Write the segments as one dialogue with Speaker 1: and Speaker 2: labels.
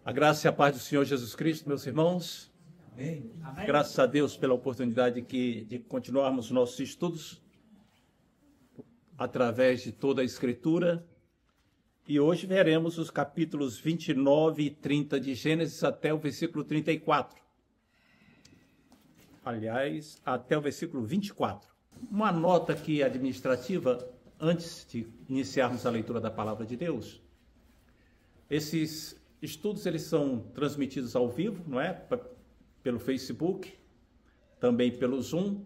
Speaker 1: A graça e a paz do Senhor Jesus Cristo, meus irmãos.
Speaker 2: Amém.
Speaker 1: Graças a Deus pela oportunidade de continuarmos nossos estudos através de toda a Escritura. E hoje veremos os capítulos 29 e 30 de Gênesis até o versículo 34. Aliás, até o versículo 24. Uma nota aqui administrativa, antes de iniciarmos a leitura da Palavra de Deus. Esses estudos eles são transmitidos ao vivo, não é? Pelo Facebook, também pelo Zoom.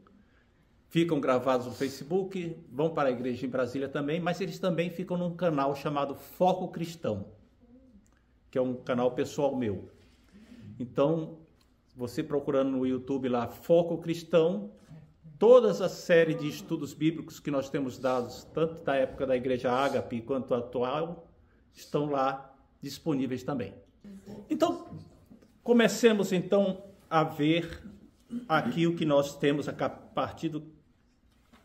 Speaker 1: Ficam gravados no Facebook, vão para a igreja em Brasília também, mas eles também ficam num canal chamado Foco Cristão, que é um canal pessoal meu. Então, você procurando no YouTube lá, Foco Cristão, todas as séries de estudos bíblicos que nós temos dados, tanto da época da Igreja Ágape quanto atual, estão lá disponíveis também. Então, comecemos então a ver aqui o que nós temos a partir do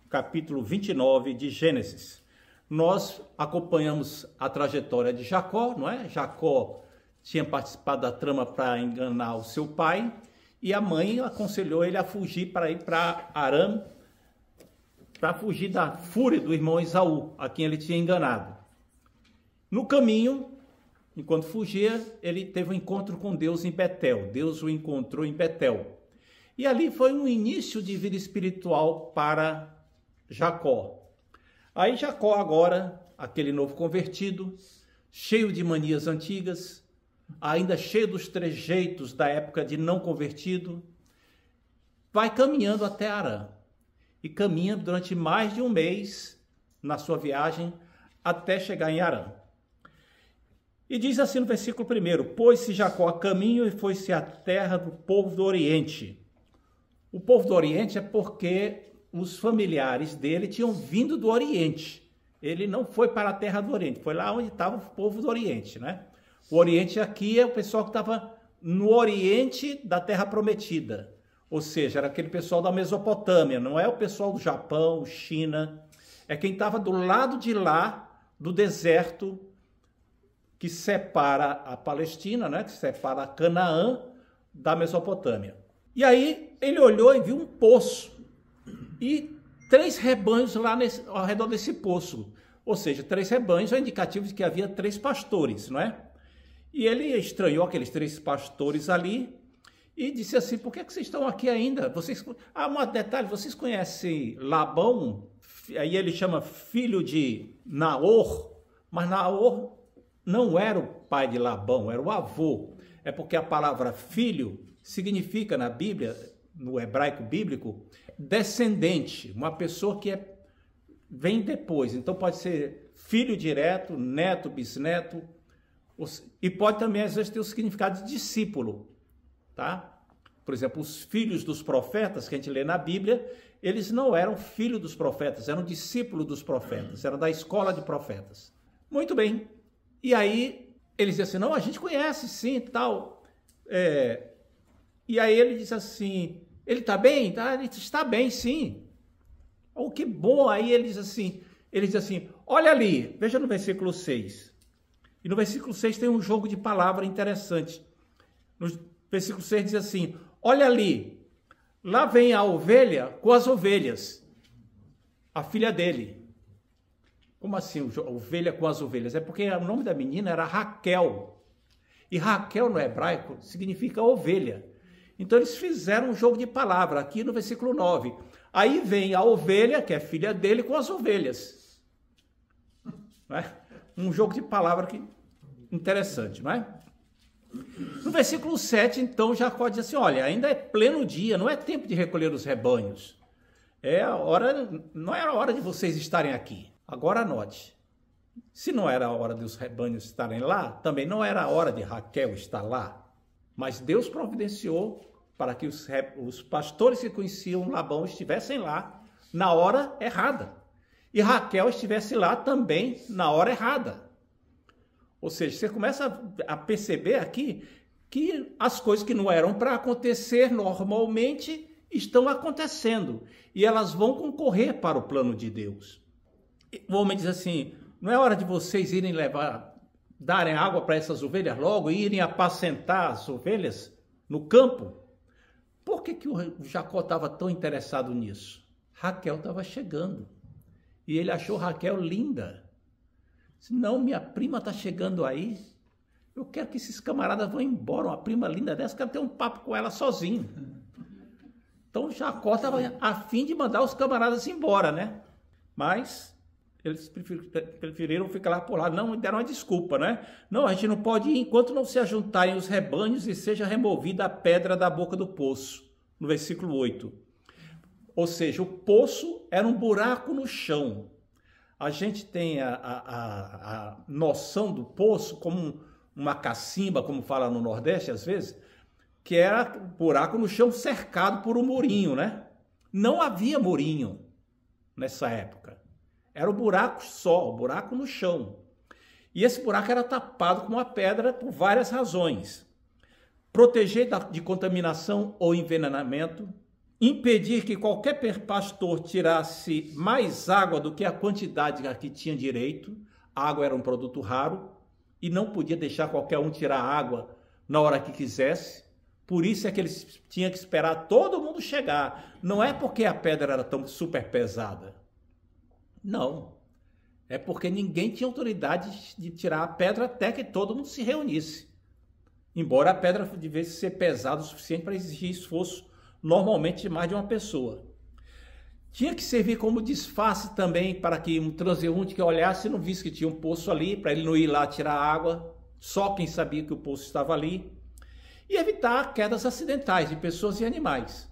Speaker 1: capítulo 29 de Gênesis. Nós acompanhamos a trajetória de Jacó, não é? Jacó tinha participado da trama para enganar o seu pai e a mãe aconselhou ele a fugir para ir para Arã, para fugir da fúria do irmão Esaú, a quem ele tinha enganado. No caminho, enquanto fugia, ele teve um encontro com Deus em Betel. Deus o encontrou em Betel. E ali foi um início de vida espiritual para Jacó. Aí Jacó agora, aquele novo convertido, cheio de manias antigas, ainda cheio dos trejeitos da época de não convertido, vai caminhando até Arã. E caminha durante mais de um mês na sua viagem até chegar em Arã. E diz assim no versículo 1, pôs-se Jacó a caminho e foi-se à terra do povo do Oriente. O povo do Oriente é porque os familiares dele tinham vindo do Oriente. Ele não foi para a terra do Oriente, foi lá onde estava o povo do Oriente, né? O Oriente aqui é o pessoal que estava no Oriente da Terra Prometida. Ou seja, era aquele pessoal da Mesopotâmia, não é o pessoal do Japão, China. É quem estava do lado de lá, do deserto, que separa a Palestina, né, que separa Canaã da Mesopotâmia. E aí ele olhou e viu um poço e 3 rebanhos lá ao redor desse poço. Ou seja, 3 rebanhos é indicativo de que havia 3 pastores, não é? E ele estranhou aqueles 3 pastores ali e disse assim, por que vocês estão aqui ainda? Vocês... um detalhe, vocês conhecem Labão? Aí ele chama filho de Naor, mas Naor não era o pai de Labão, era o avô. É porque a palavra filho significa na Bíblia, no hebraico bíblico, descendente, uma pessoa que vem depois. Então pode ser filho direto, neto, bisneto, e pode também às vezes ter o significado de discípulo, tá? Por exemplo, os filhos dos profetas que a gente lê na Bíblia, eles não eram filhos dos profetas, eram discípulos dos profetas, eram da escola de profetas. Muito bem. E aí eles dizem assim, não, a gente conhece sim, tal. E aí ele diz assim, ele está bem? Tá? Ele está bem, sim. Oh, que bom. Aí ele diz assim, olha ali, veja no versículo 6. E no versículo 6 tem um jogo de palavra interessante. No versículo 6 diz assim, olha ali, lá vem a ovelha com as ovelhas, a filha dele. Como assim, ovelha com as ovelhas? É porque o nome da menina era Raquel. E Raquel no hebraico significa ovelha. Então eles fizeram um jogo de palavra aqui no versículo 9. Aí vem a ovelha, que é filha dele, com as ovelhas. Não é? Um jogo de palavra que interessante, não é? No versículo 7, então, Jacó diz assim, olha, ainda é pleno dia, não é tempo de recolher os rebanhos. Não era a hora de vocês estarem aqui. Agora anote, se não era a hora dos rebanhos estarem lá, também não era a hora de Raquel estar lá. Mas Deus providenciou para que os pastores que conheciam Labão estivessem lá na hora errada. E Raquel estivesse lá também na hora errada. Ou seja, você começa a perceber aqui que as coisas que não eram para acontecer normalmente estão acontecendo. E elas vão concorrer para o plano de Deus. O homem diz assim, não é hora de vocês irem levar darem água para essas ovelhas logo e irem apacentar as ovelhas no campo. Por que o Jacó estava tão interessado nisso? Raquel estava chegando e ele achou Raquel linda. Disse, não, minha prima está chegando aí, eu quero que esses camaradas vão embora, uma prima linda dessa, quero ter um papo com ela sozinho. Então Jacó estava a fim de mandar os camaradas embora, né? Mas eles preferiram ficar lá por lá, não deram uma desculpa, né? Não, a gente não pode ir enquanto não se ajuntarem os rebanhos e seja removida a pedra da boca do poço, no versículo 8. Ou seja, o poço era um buraco no chão. A gente tem a noção do poço como uma cacimba, como fala no Nordeste às vezes, que era um buraco no chão cercado por um murinho, né? Não havia murinho nessa época. Era um buraco só, um buraco no chão. E esse buraco era tapado com uma pedra por várias razões. Proteger de contaminação ou envenenamento, impedir que qualquer pastor tirasse mais água do que a quantidade a que tinha direito. A água era um produto raro e não podia deixar qualquer um tirar água na hora que quisesse. Por isso é que eles tinham que esperar todo mundo chegar. Não é porque a pedra era tão super pesada. Não. É porque ninguém tinha autoridade de tirar a pedra até que todo mundo se reunisse. Embora a pedra devesse ser pesada o suficiente para exigir esforço normalmente de mais de uma pessoa. Tinha que servir como disfarce também para que um transeunte que olhasse não visse que tinha um poço ali, para ele não ir lá tirar água, só quem sabia que o poço estava ali, e evitar quedas acidentais de pessoas e animais.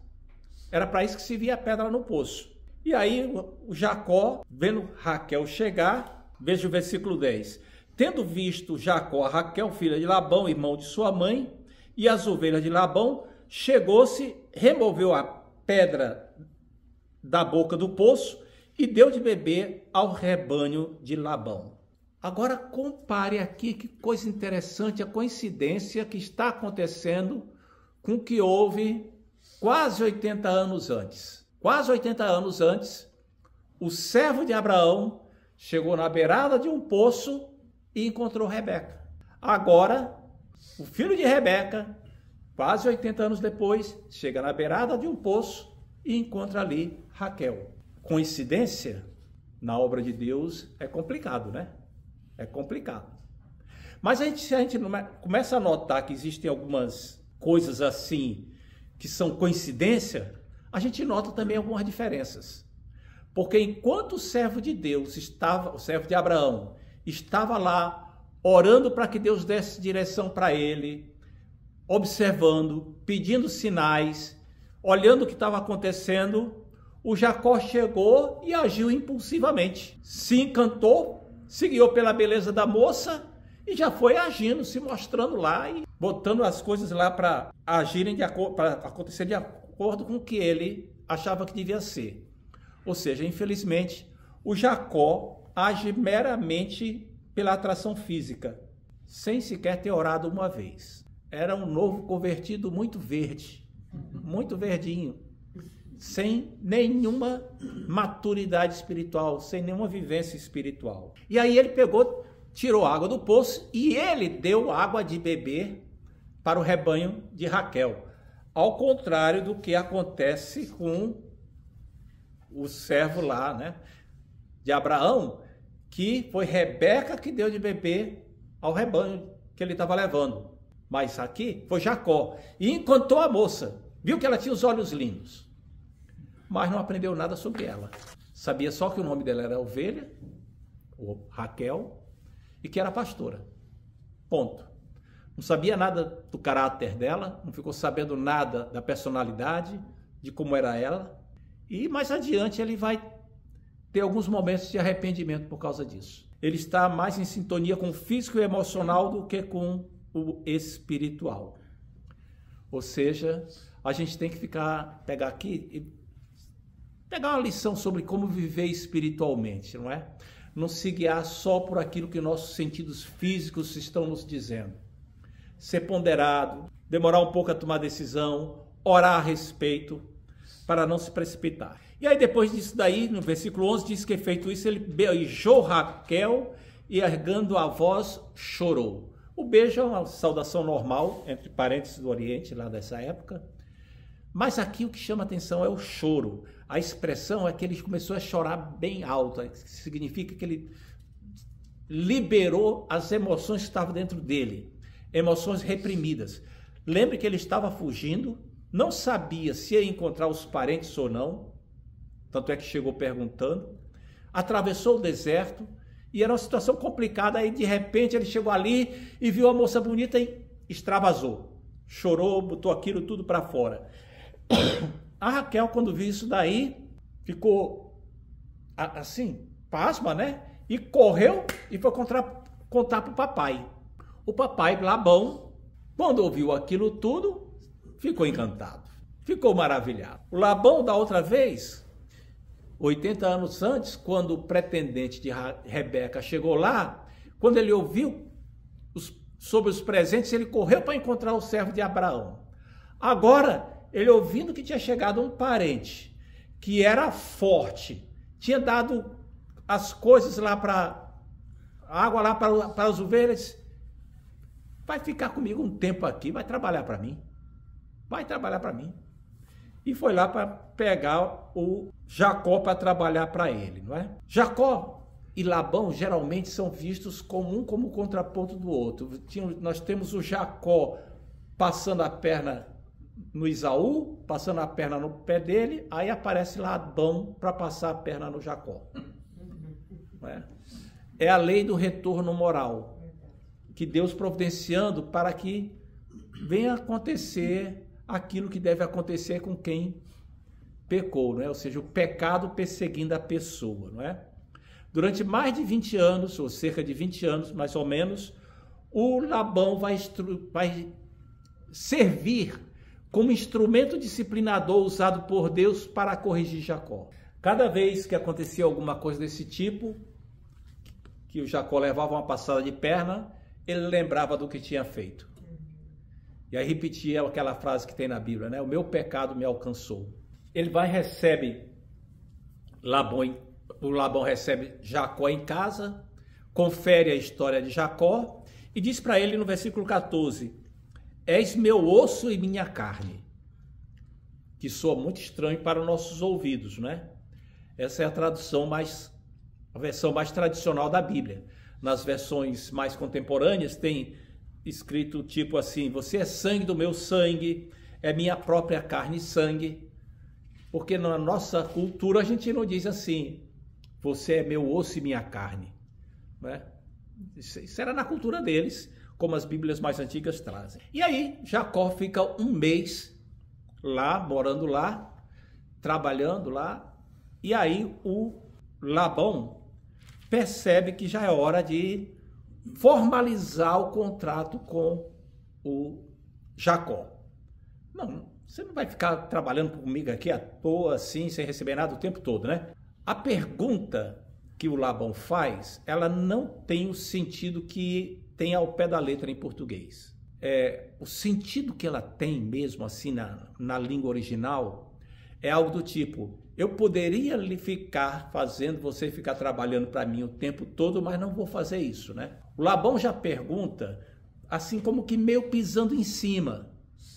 Speaker 1: Era para isso que servia a pedra no poço. E aí o Jacó, vendo Raquel chegar, veja o versículo 10. Tendo visto Jacó a Raquel, filha de Labão, irmão de sua mãe, e as ovelhas de Labão, chegou-se, removeu a pedra da boca do poço e deu de beber ao rebanho de Labão. Agora compare aqui que coisa interessante, a coincidência que está acontecendo com o que houve quase 80 anos antes. Quase 80 anos antes, o servo de Abraão chegou na beirada de um poço e encontrou Rebeca. Agora, o filho de Rebeca, quase 80 anos depois, chega na beirada de um poço e encontra ali Raquel. Coincidência? Na obra de Deus é complicado, né? É complicado. Mas se a gente começa a notar que existem algumas coisas assim que são coincidência, a gente nota também algumas diferenças. Porque enquanto o servo de Deus estava, o servo de Abraão, estava lá orando para que Deus desse direção para ele, observando, pedindo sinais, olhando o que estava acontecendo, o Jacó chegou e agiu impulsivamente. Se encantou, seguiu pela beleza da moça e já foi agindo, se mostrando lá e botando as coisas lá para agirem para acontecer de acordo com o que ele achava que devia ser. Ou seja, infelizmente, o Jacó age meramente pela atração física, sem sequer ter orado uma vez. Era um novo convertido muito verde, muito verdinho, sem nenhuma maturidade espiritual, sem nenhuma vivência espiritual. E aí ele pegou, tirou água do poço e ele deu água de beber para o rebanho de Raquel. Ao contrário do que acontece com o servo lá, né, de Abraão, que foi Rebeca que deu de beber ao rebanho que ele estava levando. Mas aqui foi Jacó. E encantou a moça. Viu que ela tinha os olhos lindos. Mas não aprendeu nada sobre ela. Sabia só que o nome dela era Ovelha, ou Raquel, e que era pastora. Ponto. Não sabia nada do caráter dela, não ficou sabendo nada da personalidade, de como era ela. E mais adiante ele vai ter alguns momentos de arrependimento por causa disso. Ele está mais em sintonia com o físico e emocional do que com o espiritual. Ou seja, a gente tem que pegar aqui e pegar uma lição sobre como viver espiritualmente, não é? Não se guiar só por aquilo que nossos sentidos físicos estão nos dizendo. Ser ponderado, demorar um pouco a tomar decisão, orar a respeito, para não se precipitar. E aí depois disso daí, no versículo 11, diz que feito isso, ele beijou Raquel e erguendo a voz, chorou. O beijo é uma saudação normal entre parentes do Oriente, lá dessa época. Mas aqui o que chama atenção é o choro. A expressão é que ele começou a chorar bem alto, significa que ele liberou as emoções que estavam dentro dele, emoções reprimidas. Lembre que ele estava fugindo, não sabia se ia encontrar os parentes ou não, tanto é que chegou perguntando, atravessou o deserto, e era uma situação complicada, aí de repente ele chegou ali e viu a moça bonita e extravasou, chorou, botou aquilo tudo para fora. A Raquel, quando viu isso daí, ficou assim, pasma, né? E correu e foi contar para o papai. O papai, Labão, quando ouviu aquilo tudo, ficou encantado, ficou maravilhado. O Labão, da outra vez, 80 anos antes, quando o pretendente de Rebeca chegou lá, quando ele ouviu sobre os presentes, ele correu para encontrar o servo de Abraão. Agora, ele ouvindo que tinha chegado um parente, que era forte, tinha dado as coisas lá para água lá para as ovelhas, vai ficar comigo um tempo aqui, vai trabalhar para mim. Vai trabalhar para mim. E foi lá para pegar o Jacó para trabalhar para ele, não é? Jacó e Labão geralmente são vistos como um como contraponto do outro. Nós temos o Jacó passando a perna no Esaú, passando a perna no pé dele, aí aparece Labão para passar a perna no Jacó. Não é? É a lei do retorno moral, que Deus providenciando para que venha acontecer aquilo que deve acontecer com quem pecou, não é? Ou seja, o pecado perseguindo a pessoa, não é? Durante mais de 20 anos, ou cerca de 20 anos, mais ou menos, o Labão vai servir como instrumento disciplinador usado por Deus para corrigir Jacó. Cada vez que acontecia alguma coisa desse tipo, que o Jacó levava uma passada de perna, ele lembrava do que tinha feito. E aí repetia aquela frase que tem na Bíblia, né? O meu pecado me alcançou. Ele vai e recebe o Labão recebe Jacó em casa, confere a história de Jacó e diz para ele no versículo 14: és meu osso e minha carne. Que soa muito estranho para os nossos ouvidos, né? Essa é a versão mais tradicional da Bíblia. Nas versões mais contemporâneas tem escrito tipo assim: você é sangue do meu sangue, é minha própria carne e sangue. Porque na nossa cultura a gente não diz assim: você é meu osso e minha carne, né? Isso era na cultura deles, como as Bíblias mais antigas trazem. E aí Jacó fica um mês lá, morando lá, trabalhando lá, e aí o Labão percebe que já é hora de formalizar o contrato com o Jacó. Não, você não vai ficar trabalhando comigo aqui à toa, assim, sem receber nada o tempo todo, né? A pergunta que o Labão faz, ela não tem o sentido que tem ao pé da letra em português. O sentido que ela tem mesmo, assim, na língua original, é algo do tipo: eu poderia lhe ficar fazendo você ficar trabalhando para mim o tempo todo, mas não vou fazer isso, né? O Labão já pergunta, assim como que meio pisando em cima,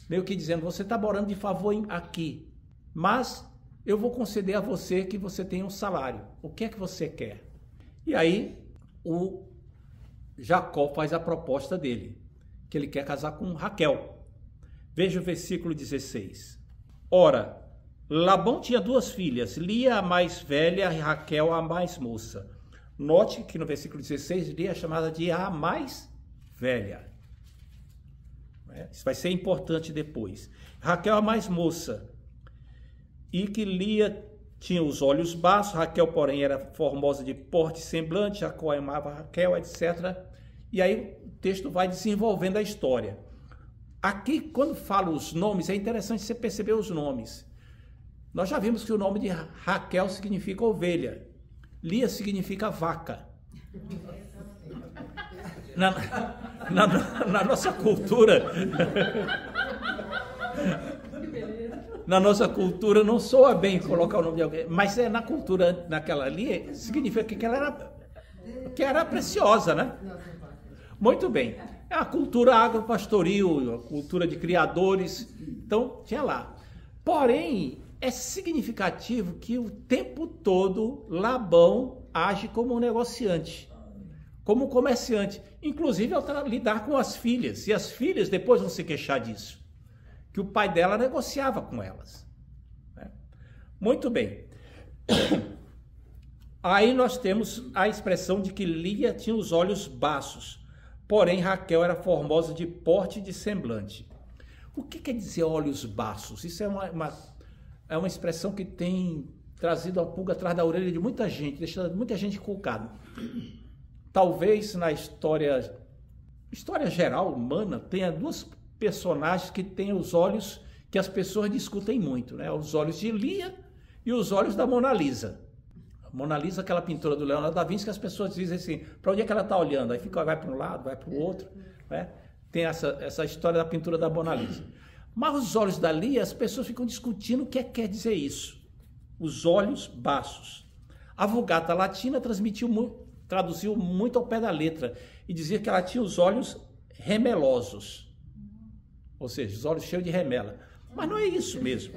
Speaker 1: meio que dizendo: você está morando de favor aqui, mas eu vou conceder a você que você tenha um salário. O que é que você quer? E aí o Jacó faz a proposta dele, que ele quer casar com Raquel. Veja o versículo 16. Ora, Labão tinha duas filhas, Lia a mais velha e Raquel a mais moça. Note que no versículo 16, Lia é chamada de a mais velha. Isso vai ser importante depois. Raquel a mais moça. E que Lia tinha os olhos baços, Raquel, porém, era formosa de porte e semblante, Jacó amava Raquel, etc. E aí o texto vai desenvolvendo a história. Aqui, quando falo os nomes, é interessante você perceber os nomes. Nós já vimos que o nome de Raquel significa ovelha, Lia significa vaca. Na nossa cultura, na nossa cultura não soa bem colocar o nome de alguém, mas na cultura naquela ali significa que ela era que era preciosa, né? Muito bem. É a cultura agropastoril, a cultura de criadores, então tinha lá. Porém, é significativo que o tempo todo Labão age como um negociante, como um comerciante, inclusive ao lidar com as filhas. E as filhas depois vão se queixar disso, que o pai dela negociava com elas. Muito bem. Aí nós temos a expressão de que Lia tinha os olhos baços, porém Raquel era formosa de porte e de semblante. O que quer dizer olhos baços? Isso é uma expressão que tem trazido a pulga atrás da orelha de muita gente, deixando muita gente inculcada. Talvez na história geral humana tenha duas personagens que têm os olhos que as pessoas discutem muito, né? Os olhos de Lia e os olhos da Mona Lisa. A Mona Lisa, aquela pintura do Leonardo da Vinci, que as pessoas dizem assim, para onde é que ela está olhando? Aí vai para um lado, vai para o outro, né? Tem essa história da pintura da Mona Lisa. Mas os olhos da Lia, as pessoas ficam discutindo o que quer dizer isso. Os olhos baços. A Vulgata Latina traduziu muito ao pé da letra e dizia que ela tinha os olhos remelosos, ou seja, os olhos cheios de remela. Mas não é isso mesmo,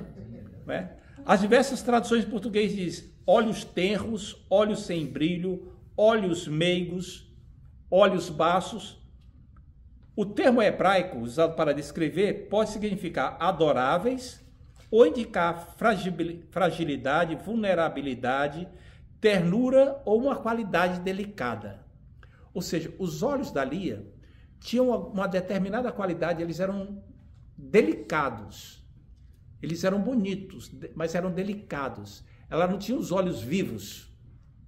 Speaker 1: né? As diversas traduções em português dizem olhos tenros, olhos sem brilho, olhos meigos, olhos baços. O termo hebraico usado para descrever pode significar adoráveis ou indicar fragilidade, vulnerabilidade, ternura ou uma qualidade delicada. Ou seja, os olhos da Lia tinham uma determinada qualidade, eles eram delicados. Eles eram bonitos, mas eram delicados. Ela não tinha os olhos vivos,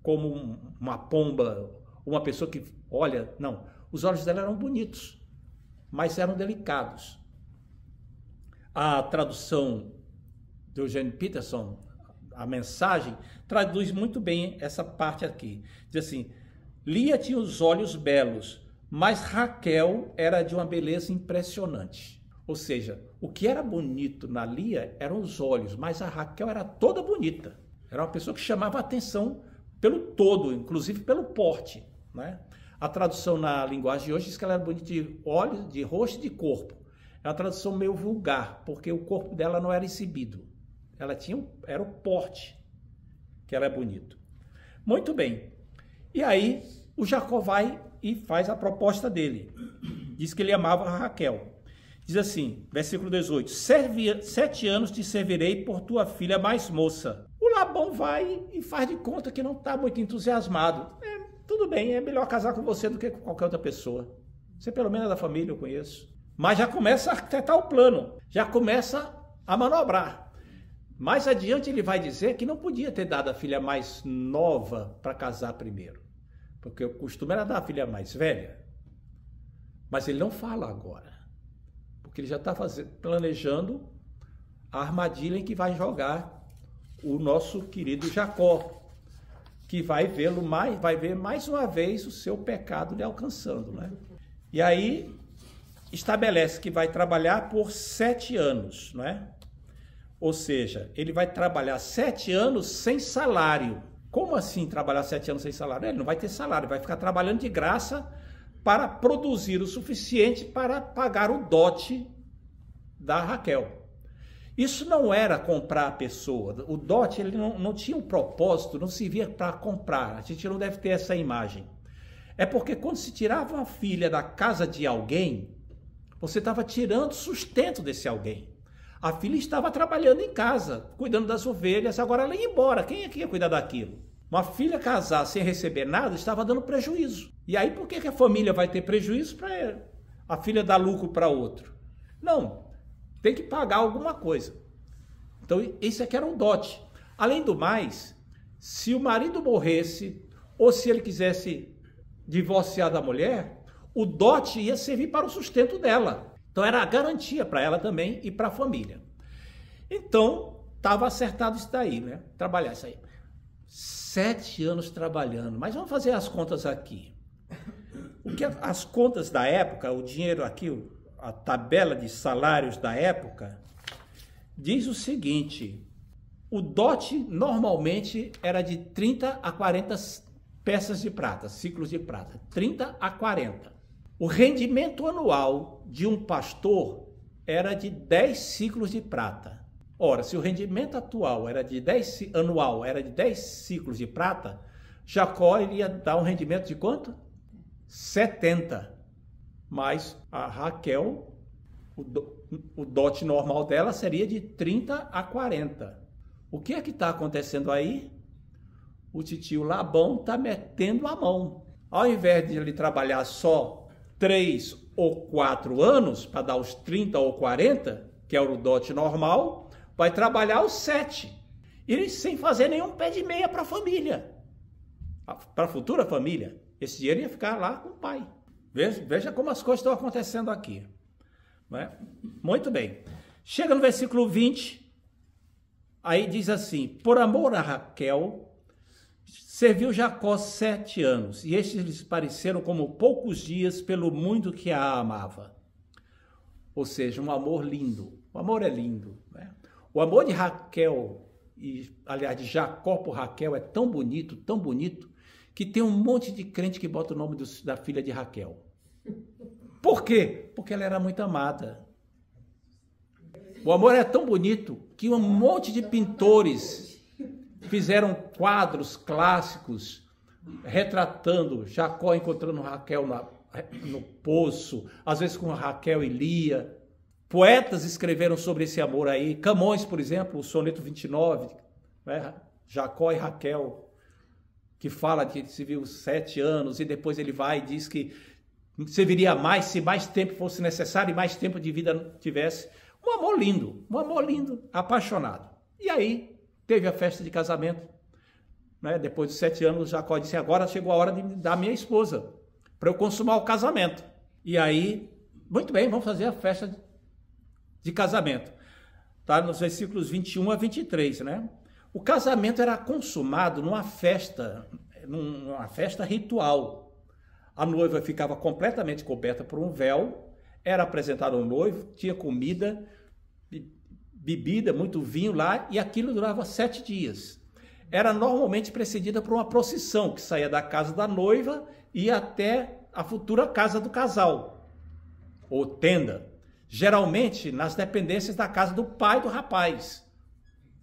Speaker 1: como uma pomba, uma pessoa que olha. Não, os olhos dela eram bonitos, mas eram delicados. A tradução de Eugene Peterson, a mensagem, traduz muito bem essa parte aqui. Diz assim, Lia tinha os olhos belos, mas Raquel era de uma beleza impressionante. Ou seja, o que era bonito na Lia eram os olhos, mas a Raquel era toda bonita. Era uma pessoa que chamava a atenção pelo todo, inclusive pelo porte, né? A tradução na linguagem de hoje diz que ela era bonita de olhos, de rosto e de corpo. É uma tradução meio vulgar, porque o corpo dela não era exibido. Ela era o porte que ela é bonito. Muito bem. E aí o Jacó vai e faz a proposta dele. Diz que ele amava a Raquel. Diz assim, versículo 18, 7 anos te servirei por tua filha mais moça. O Labão vai e faz de conta que não está muito entusiasmado. Tudo bem, é melhor casar com você do que com qualquer outra pessoa. Você pelo menos é da família, eu conheço. Mas já começa a arquitetar o plano, já começa a manobrar. Mais adiante ele vai dizer que não podia ter dado a filha mais nova para casar primeiro. Porque o costume era dar a filha mais velha. Mas ele não fala agora. Porque ele já está planejando a armadilha em que vai jogar o nosso querido Jacó, que vai ver mais uma vez o seu pecado lhe alcançando, né? E aí estabelece que vai trabalhar por 7 anos, né? Ou seja, ele vai trabalhar 7 anos sem salário. Como assim trabalhar 7 anos sem salário? Ele não vai ter salário, vai ficar trabalhando de graça para produzir o suficiente para pagar o dote da Raquel. Isso não era comprar a pessoa. O dote ele não tinha um propósito, não servia para comprar. A gente não deve ter essa imagem. É porque quando se tirava uma filha da casa de alguém, você estava tirando sustento desse alguém. A filha estava trabalhando em casa, cuidando das ovelhas, agora ela ia embora. Quem é que ia cuidar daquilo? Uma filha casar sem receber nada estava dando prejuízo. E aí por que a família vai ter prejuízo para a filha dar lucro para outro? Não, tem que pagar alguma coisa. Então esse aqui era um dote. Além do mais, se o marido morresse ou se ele quisesse divorciar da mulher, o dote ia servir para o sustento dela. Então era a garantia para ela também e para a família. Então estava acertado isso daí, né? Trabalhar isso aí. 7 anos trabalhando, mas vamos fazer as contas aqui. O que as contas da época, o dinheiro aqui, a tabela de salários da época, diz o seguinte: o dote normalmente era de 30 a 40 peças de prata, ciclos de prata, 30 a 40. O rendimento anual de um pastor era de 10 ciclos de prata. Ora, se o rendimento atual anual era de 10 ciclos de prata, Jacó iria dar um rendimento de quanto? 70. Mas a Raquel, o dote normal dela seria de 30 a 40. O que é que está acontecendo aí? O titio Labão está metendo a mão. Ao invés de ele trabalhar só 3 ou 4 anos, para dar os 30 ou 40, que é o dote normal, vai trabalhar os 7. E sem fazer nenhum pé de meia para a família. Para a futura família. Esse dinheiro ia ficar lá com o pai. Veja como as coisas estão acontecendo aqui. Não é? Muito bem. Chega no versículo 20. Aí diz assim: por amor a Raquel, serviu Jacó 7 anos, e estes lhes pareceram como poucos dias pelo muito que a amava. Ou seja, um amor lindo. O amor é lindo. Né? O amor de Raquel, aliás, de Jacó por Raquel é tão bonito, que tem um monte de crente que bota o nome da filha de Raquel. Por quê? Porque ela era muito amada. O amor é tão bonito que um monte de pintores fizeram quadros clássicos retratando Jacó encontrando Raquel no poço, às vezes com Raquel e Lia. Poetas escreveram sobre esse amor aí. Camões, por exemplo, o soneto 29, né? Jacó e Raquel, que fala de que se viu 7 anos e depois ele vai e diz que serviria mais se mais tempo fosse necessário e mais tempo de vida tivesse. Um amor lindo, apaixonado. E aí teve a festa de casamento. Né? Depois de 7 anos, Jacó disse: agora chegou a hora de dar minha esposa, para eu consumar o casamento. E aí, muito bem, vamos fazer a festa de casamento. Está nos versículos 21 a 23, né? O casamento era consumado numa festa ritual. A noiva ficava completamente coberta por um véu, era apresentado ao noivo, tinha comida, bebida, muito vinho lá, e aquilo durava 7 dias. Era normalmente precedida por uma procissão que saía da casa da noiva e ia até a futura casa do casal, ou tenda. Geralmente nas dependências da casa do pai do rapaz.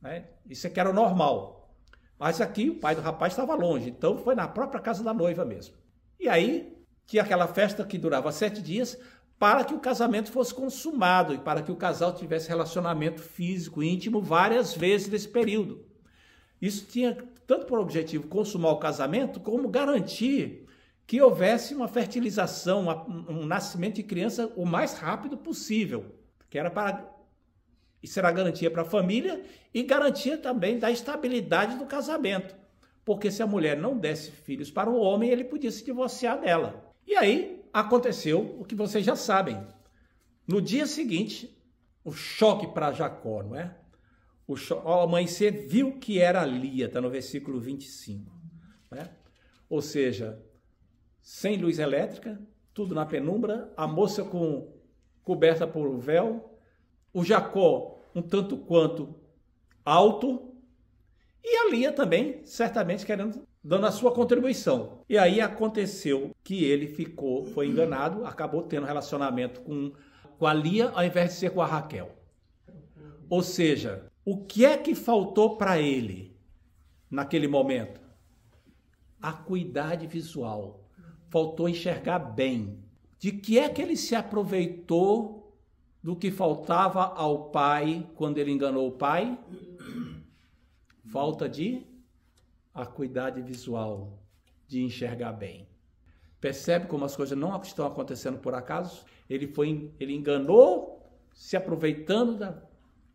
Speaker 1: Né? Isso aqui era o normal. Mas aqui o pai do rapaz estava longe, então foi na própria casa da noiva mesmo. E aí tinha aquela festa que durava 7 dias para que o casamento fosse consumado e para que o casal tivesse relacionamento físico íntimo várias vezes nesse período. Isso tinha tanto por objetivo consumar o casamento, como garantir que houvesse uma fertilização, um nascimento de criança o mais rápido possível, que era para isso era garantia para a família e garantia também da estabilidade do casamento, porque se a mulher não desse filhos para o homem, ele podia se divorciar dela. E aí aconteceu o que vocês já sabem. No dia seguinte, o choque para Jacó, não é? Ao amanhecer viu que era Lia, está no versículo 25. Né? Ou seja, sem luz elétrica, tudo na penumbra, a moça coberta por um véu, o Jacó um tanto quanto alto, e a Lia também, certamente dando a sua contribuição. E aí aconteceu que ele foi enganado, acabou tendo relacionamento com a Lia ao invés de ser com a Raquel. Ou seja, o que é que faltou para ele naquele momento? A acuidade visual. Faltou enxergar bem. De que é que ele se aproveitou do que faltava ao pai quando ele enganou o pai? Falta de acuidade visual, de enxergar bem. Percebe como as coisas não estão acontecendo por acaso? Ele enganou, se aproveitando da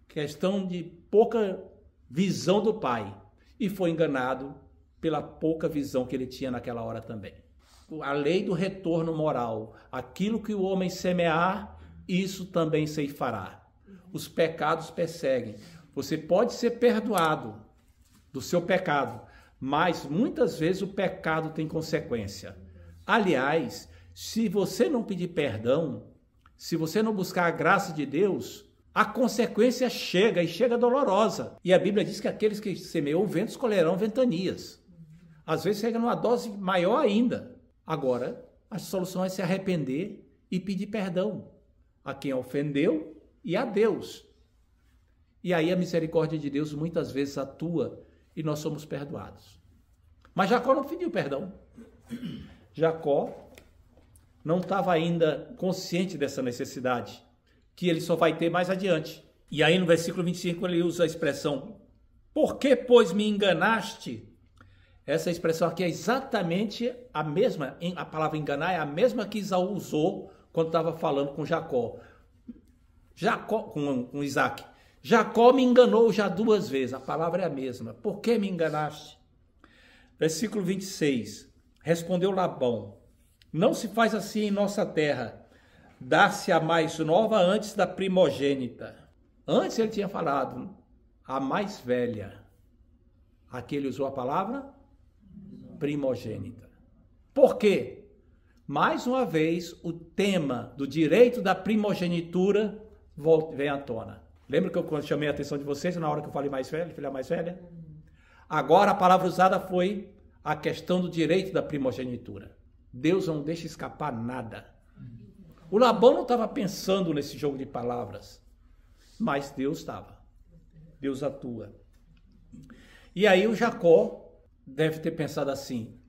Speaker 1: questão de pouca visão do pai, e foi enganado pela pouca visão que ele tinha naquela hora também. A lei do retorno moral, aquilo que o homem semear, isso também ceifará. Os pecados perseguem. Você pode ser perdoado do seu pecado, mas muitas vezes o pecado tem consequência. Aliás, se você não pedir perdão, se você não buscar a graça de Deus, a consequência chega, e chega dolorosa. E a Bíblia diz que aqueles que semeiam ventos colherão ventanias. Às vezes chega numa dose maior ainda. Agora, a solução é se arrepender e pedir perdão a quem ofendeu e a Deus. E aí a misericórdia de Deus muitas vezes atua e nós somos perdoados. Mas Jacó não pediu perdão. Jacó não estava ainda consciente dessa necessidade, que ele só vai ter mais adiante. E aí no versículo 25 ele usa a expressão, por que, pois, me enganaste? Essa expressão aqui é exatamente a mesma, a palavra enganar é a mesma que Esaú usou quando estava falando com Jacó. Com Isaac. Jacó me enganou já 2 vezes, a palavra é a mesma. Por que me enganaste? Versículo 26, respondeu Labão, não se faz assim em nossa terra, dá-se a mais nova antes da primogênita. Antes ele tinha falado, a mais velha. Aqui ele usou a palavra primogênita. Por quê? Mais uma vez, o tema do direito da primogenitura vem à tona. Lembra que eu chamei a atenção de vocês na hora que eu falei mais velha, filha mais velha? Agora a palavra usada foi a questão do direito da primogenitura. Deus não deixa escapar nada. O Labão não estava pensando nesse jogo de palavras, mas Deus estava. Deus atua. E aí o Jacó deve ter pensado assim,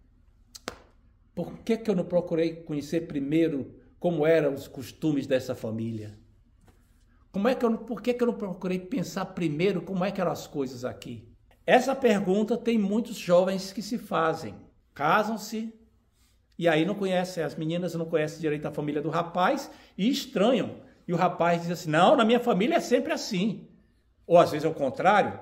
Speaker 1: por que eu não procurei conhecer primeiro como eram os costumes dessa família? Por que eu não procurei pensar primeiro como é que eram as coisas aqui? Essa pergunta tem muitos jovens que se fazem. Casam-se e aí não conhecem, as meninas não conhecem direito a família do rapaz e estranham. E o rapaz diz assim, não, na minha família é sempre assim. Ou às vezes é o contrário.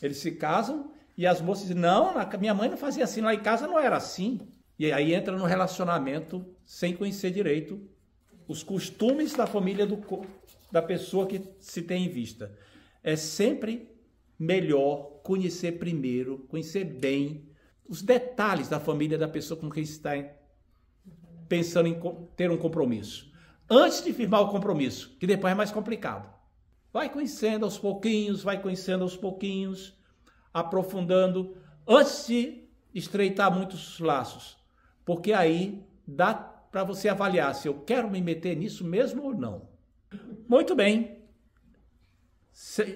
Speaker 1: Eles se casam e as moças dizem, não, minha mãe não fazia assim, lá em casa não era assim. E aí entra no relacionamento sem conhecer direito os costumes da família da pessoa que se tem em vista. É sempre melhor conhecer primeiro, conhecer bem os detalhes da família da pessoa com quem se está pensando em ter um compromisso. Antes de firmar o compromisso, que depois é mais complicado. Vai conhecendo aos pouquinhos, aprofundando, antes de estreitar muitos laços. Porque aí dá para você avaliar se eu quero me meter nisso mesmo ou não. Muito bem.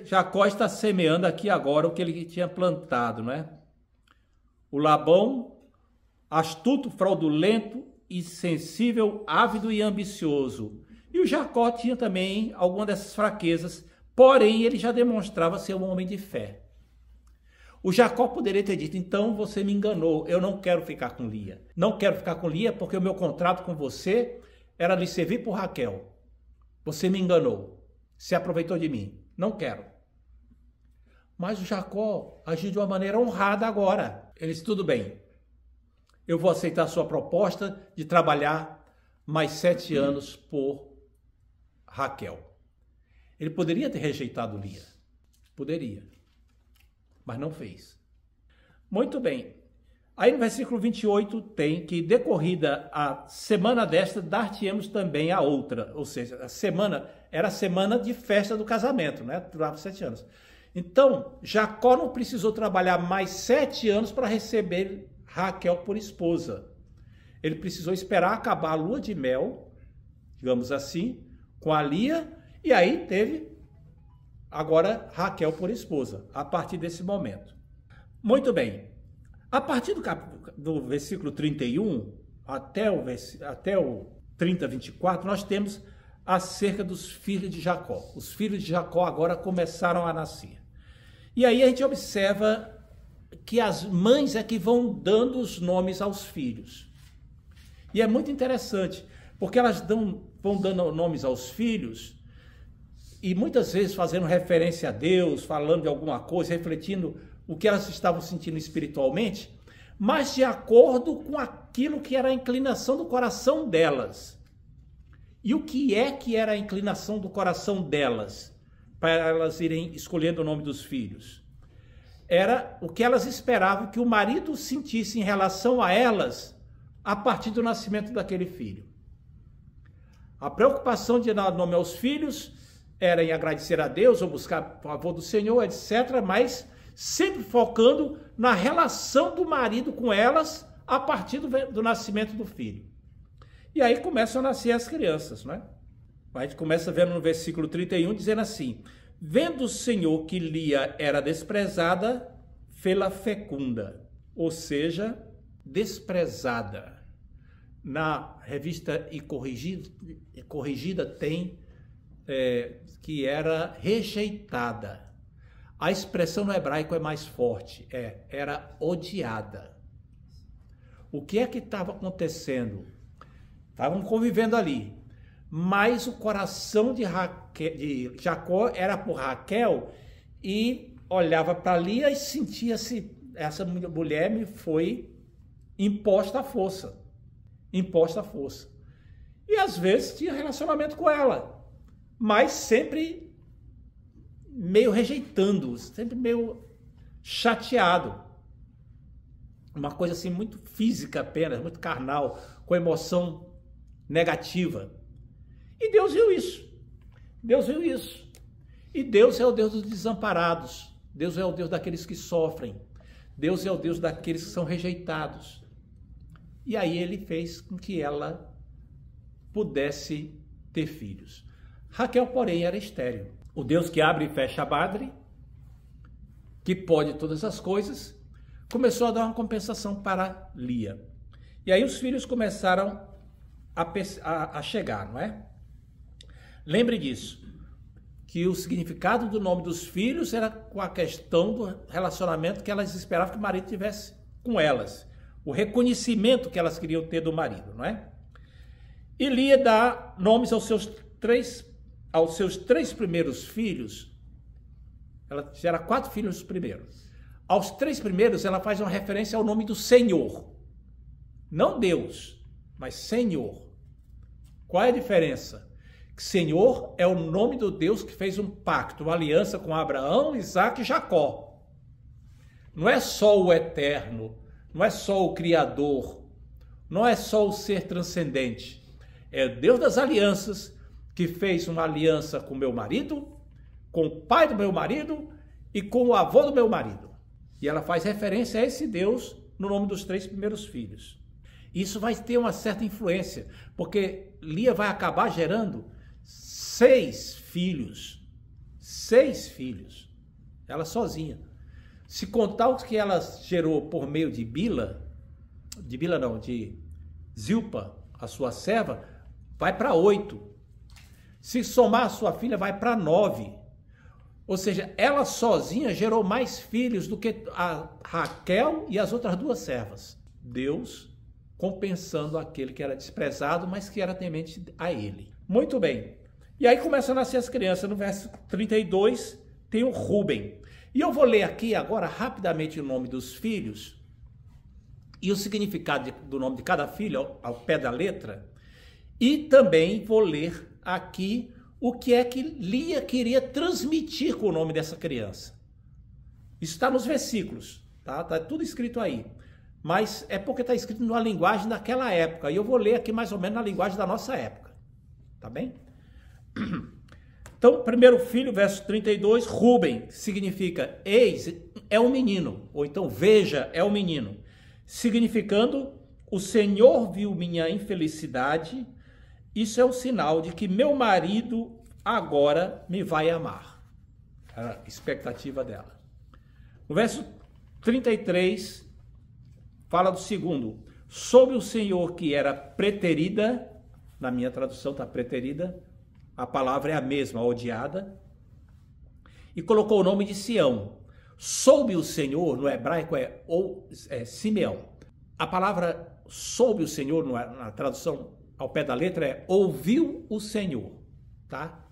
Speaker 1: Jacó está semeando aqui agora o que ele tinha plantado, né? O Labão, astuto, fraudulento, insensível, ávido e ambicioso. E o Jacó tinha também alguma dessas fraquezas, porém ele já demonstrava ser um homem de fé. O Jacó poderia ter dito, então você me enganou, eu não quero ficar com Lia. Não quero ficar com Lia porque o meu contrato com você era lhe servir por Raquel. Você me enganou, se aproveitou de mim. Não quero. Mas o Jacó agiu de uma maneira honrada agora. Ele disse, tudo bem, eu vou aceitar a sua proposta de trabalhar mais 7 anos por Raquel. Ele poderia ter rejeitado Lia. Poderia. Mas não fez. Muito bem. Aí no versículo 28 tem que, decorrida a semana desta, dar-te-emos também a outra. Ou seja, a semana era a semana de festa do casamento, né? Durava 7 anos. Então, Jacó não precisou trabalhar mais 7 anos para receber Raquel por esposa. Ele precisou esperar acabar a lua de mel, digamos assim, com a Lia, e aí teve agora Raquel por esposa, a partir desse momento. Muito bem. A partir do versículo 31 até o 30, 24, nós temos acerca dos filhos de Jacó. Os filhos de Jacó agora começaram a nascer. E aí a gente observa que as mães é que vão dando os nomes aos filhos. E é muito interessante, porque elas vão dando nomes aos filhos e muitas vezes fazendo referência a Deus, falando de alguma coisa, refletindo o que elas estavam sentindo espiritualmente, mas de acordo com aquilo que era a inclinação do coração delas. E o que era a inclinação do coração delas, para elas irem escolhendo o nome dos filhos? Era o que elas esperavam que o marido sentisse em relação a elas a partir do nascimento daquele filho. A preocupação de dar nome aos filhos era em agradecer a Deus ou buscar o favor do Senhor, etc., mas sempre focando na relação do marido com elas a partir do nascimento do filho. E aí começam a nascer as crianças, né? A gente começa vendo no versículo 31, dizendo assim: vendo o Senhor que Lia era desprezada, fê-la fecunda, ou seja, desprezada. Na revista e corrigida tem que era rejeitada. A expressão no hebraico é mais forte, era odiada. O que é que estava acontecendo? Estavam convivendo ali, mas o coração de Jacó era por Raquel e olhava para Lia e sentia-se, essa mulher me foi imposta à força. Imposta à força. E às vezes tinha relacionamento com ela, mas sempre meio rejeitando, sempre meio chateado. Uma coisa assim muito física apenas, muito carnal, com emoção negativa. E Deus viu isso. Deus viu isso. E Deus é o Deus dos desamparados. Deus é o Deus daqueles que sofrem. Deus é o Deus daqueles que são rejeitados. E aí ele fez com que ela pudesse ter filhos. Raquel, porém, era estéril. O Deus que abre e fecha a madre, que pode todas as coisas, começou a dar uma compensação para Lia. E aí os filhos começaram a chegar, não é? Lembre disso, que o significado do nome dos filhos era com a questão do relacionamento que elas esperavam que o marido tivesse com elas. O reconhecimento que elas queriam ter do marido, não é? E Lia dá nomes aos seus três primeiros filhos. Ela gera 4 filhos primeiro. Aos 3 primeiros, ela faz uma referência ao nome do Senhor. Não Deus, mas Senhor. Qual é a diferença? Que Senhor é o nome do Deus que fez um pacto, uma aliança com Abraão, Isaac e Jacó. Não é só o eterno, não é só o Criador, não é só o ser transcendente. É o Deus das alianças que fez uma aliança com meu marido, com o pai do meu marido e com o avô do meu marido. E ela faz referência a esse Deus no nome dos 3 primeiros filhos. Isso vai ter uma certa influência, porque Lia vai acabar gerando 6 filhos. 6 filhos. Ela sozinha. Se contar o que ela gerou por meio de Zilpa, a sua serva, vai para 8. Se somar a sua filha, vai para 9. Ou seja, ela sozinha gerou mais filhos do que a Raquel e as outras 2 servas. Deus compensando aquele que era desprezado, mas que era temente a ele. Muito bem. E aí começam a nascer as crianças. No verso 32 tem o Rúben. E eu vou ler aqui agora rapidamente o nome dos filhos e o significado do nome de cada filho ao pé da letra. E também vou ler aqui o que é que Lia queria transmitir com o nome dessa criança. Isso está nos versículos, tá? Está tudo escrito aí. Mas é porque está escrito numa linguagem daquela época. E eu vou ler aqui mais ou menos na linguagem da nossa época. Tá bem? Então, primeiro filho, verso 32, Rúben, significa eis, é um menino. Ou então, veja, é um menino. Significando, o Senhor viu minha infelicidade. Isso é um sinal de que meu marido agora me vai amar. Era a expectativa dela. No verso 33, fala do segundo. Soube o Senhor que era preterida, na minha tradução está preterida, a palavra é a mesma, odiada, e colocou o nome de Sião. Soube o Senhor, no hebraico é Simeão. A palavra soube o Senhor, na tradução ao pé da letra, é ouviu o Senhor, tá?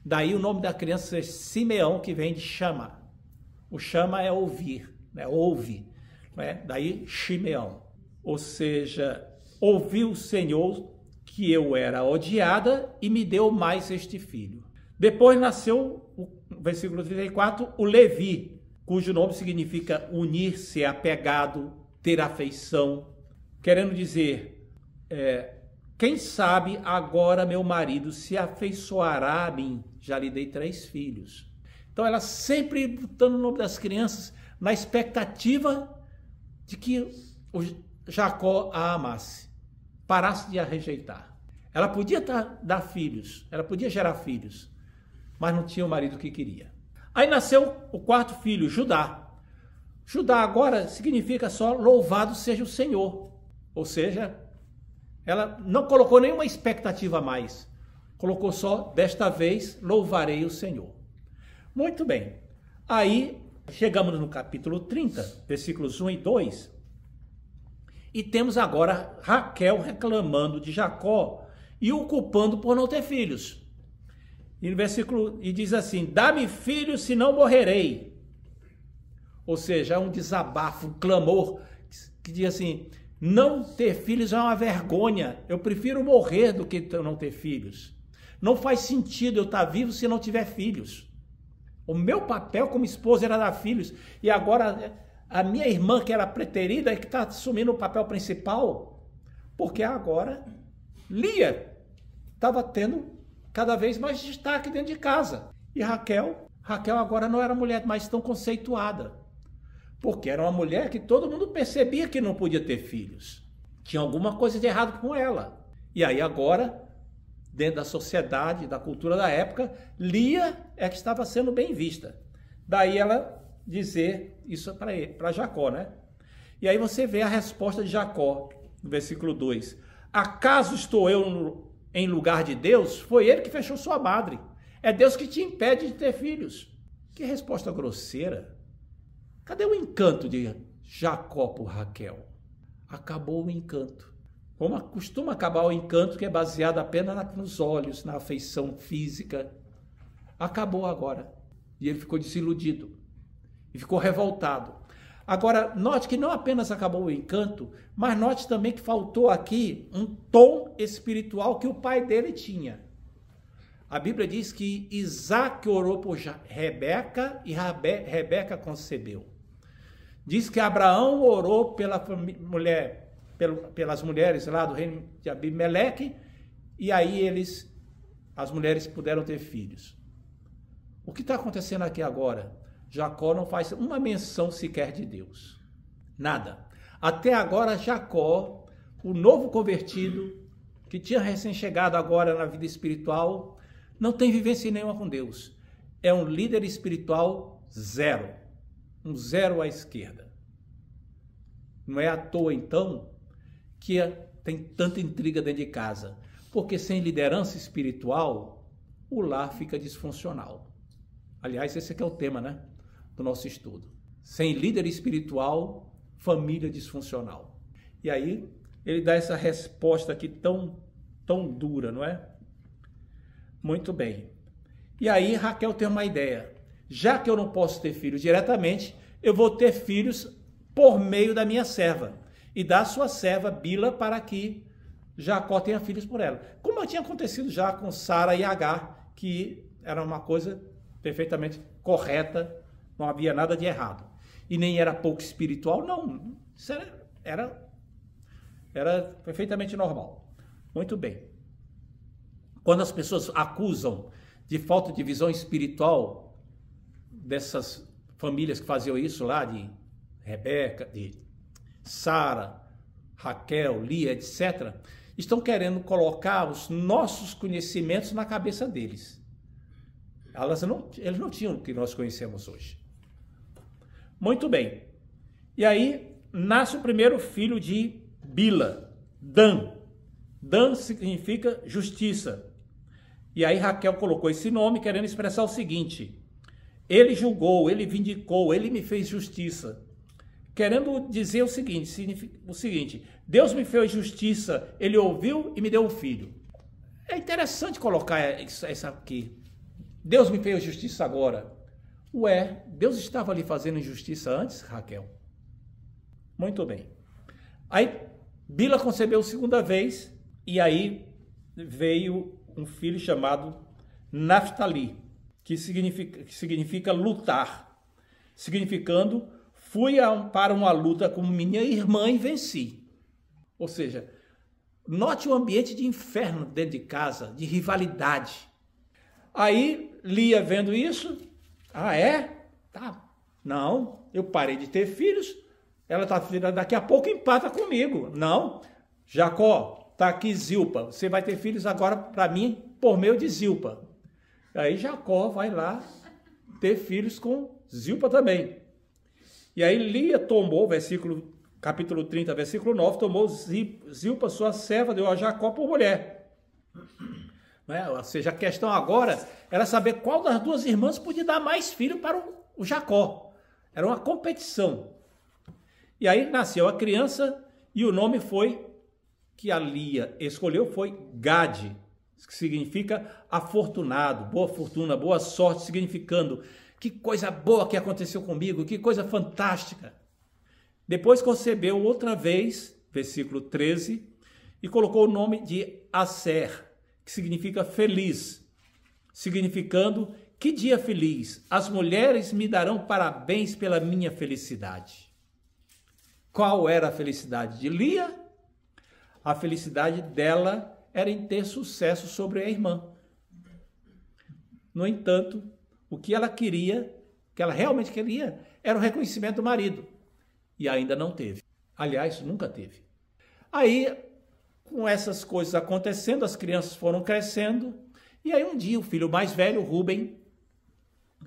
Speaker 1: Daí o nome da criança é Simeão, que vem de chama. O chama é ouvir, né? Ouve, né? Daí Simeão. Ou seja, ouviu o Senhor que eu era odiada e me deu mais este filho. Depois nasceu, no versículo 34, o Levi, cujo nome significa unir-se, apegado, ter afeição, querendo dizer, quem sabe agora meu marido se afeiçoará a mim. Já lhe dei 3 filhos. Então ela sempre botando o nome das crianças na expectativa de que o Jacó a amasse, parasse de a rejeitar. Ela podia dar filhos, ela podia gerar filhos, mas não tinha o marido que queria. Aí nasceu o quarto filho, Judá. Judá agora significa só louvado seja o Senhor. Ou seja, ela não colocou nenhuma expectativa a mais. Colocou só, desta vez, louvarei o Senhor. Muito bem. Aí, chegamos no capítulo 30, versículos 1 e 2. E temos agora Raquel reclamando de Jacó e o culpando por não ter filhos. E no versículo, e diz assim, dá-me filhos, senão morrerei. Ou seja, é um desabafo, um clamor, que diz assim, não ter filhos é uma vergonha, eu prefiro morrer do que não ter filhos. Não faz sentido eu estar vivo se não tiver filhos. O meu papel como esposa era dar filhos, e agora a minha irmã, que era preterida, é que está assumindo o papel principal, porque agora Lia estava tendo cada vez mais destaque dentro de casa. E Raquel agora não era a mulher mais tão conceituada, porque era uma mulher que todo mundo percebia que não podia ter filhos. Tinha alguma coisa de errado com ela. E aí agora, dentro da sociedade, da cultura da época, Lia é que estava sendo bem vista. Daí ela dizer isso para Jacó, né? E aí você vê a resposta de Jacó, no versículo 2. Acaso estou eu em lugar de Deus? Foi ele que fechou sua madre. É Deus que te impede de ter filhos. Que resposta grosseira. Cadê o encanto de Jacó por Raquel? Acabou o encanto. Como costuma acabar o encanto que é baseado apenas nos olhos, na afeição física. Acabou agora. E ele ficou desiludido. E ficou revoltado. Agora, note que não apenas acabou o encanto, mas note também que faltou aqui um tom espiritual que o pai dele tinha. A Bíblia diz que Isaac orou por Rebeca e Rebeca concebeu. Diz que Abraão orou pelas mulheres lá do reino de Abimeleque, e aí as mulheres puderam ter filhos. O que está acontecendo aqui agora? Jacó não faz uma menção sequer de Deus. Nada. Até agora, Jacó, o novo convertido, que tinha recém-chegado agora na vida espiritual, não tem vivência nenhuma com Deus. É um líder espiritual zero. Um zero à esquerda. Não é à toa, então, que tem tanta intriga dentro de casa. Porque sem liderança espiritual, o lar fica disfuncional. Aliás, esse aqui é o tema, né, do nosso estudo. Sem líder espiritual, família disfuncional. E aí, ele dá essa resposta aqui tão dura, não é? Muito bem. E aí, Raquel tem uma ideia. Já que eu não posso ter filhos diretamente, eu vou ter filhos por meio da minha serva. E da sua serva, Bila, para que Jacó tenha filhos por ela. Como tinha acontecido já com Sara e Agar, que era uma coisa perfeitamente correta, não havia nada de errado. E nem era pouco espiritual, não. Isso era perfeitamente normal. Muito bem. Quando as pessoas acusam de falta de visão espiritual dessas famílias que faziam isso lá, de Rebeca, de Sara, Raquel, Lia, etc., estão querendo colocar os nossos conhecimentos na cabeça deles. Eles não tinham o que nós conhecemos hoje. Muito bem. E aí nasce o primeiro filho de Bila, Dan. Dan significa justiça. E aí Raquel colocou esse nome querendo expressar o seguinte: ele julgou, ele vindicou, ele me fez justiça. Querendo dizer o seguinte, Deus me fez justiça, ele ouviu e me deu um filho. É interessante colocar isso aqui. Deus me fez justiça agora. Ué, Deus estava ali fazendo injustiça antes, Raquel? Muito bem. Aí Bila concebeu segunda vez, e aí veio um filho chamado Naftali, que significa lutar, significando fui para uma luta com minha irmã e venci. Ou seja, note o ambiente de inferno dentro de casa, de rivalidade. Aí Lia vendo isso, tá, não, eu parei de ter filhos, Ela está virando, daqui a pouco empata comigo. Não, Jacó, está aqui Zilpa, você vai ter filhos agora para mim por meio de Zilpa. Aí Jacó vai lá ter filhos com Zilpa também. E aí Lia tomou, capítulo 30, versículo 9, tomou Zilpa, sua serva, deu a Jacó por mulher. Ou seja, a questão agora era saber qual das duas irmãs podia dar mais filho para o Jacó. Era uma competição. E aí nasceu a criança e o nome que a Lia escolheu foi Gade, que significa afortunado, boa fortuna, boa sorte, significando que coisa boa que aconteceu comigo, que coisa fantástica. Depois concebeu outra vez, versículo 13, e colocou o nome de Aser, que significa feliz, significando que dia feliz, as mulheres me darão parabéns pela minha felicidade. Qual era a felicidade de Lia? A felicidade dela era em ter sucesso sobre a irmã. No entanto, o que ela queria, que ela realmente queria, era o reconhecimento do marido. E ainda não teve. Aliás, nunca teve. Aí, com essas coisas acontecendo, as crianças foram crescendo. E aí um dia o filho mais velho, Rúben,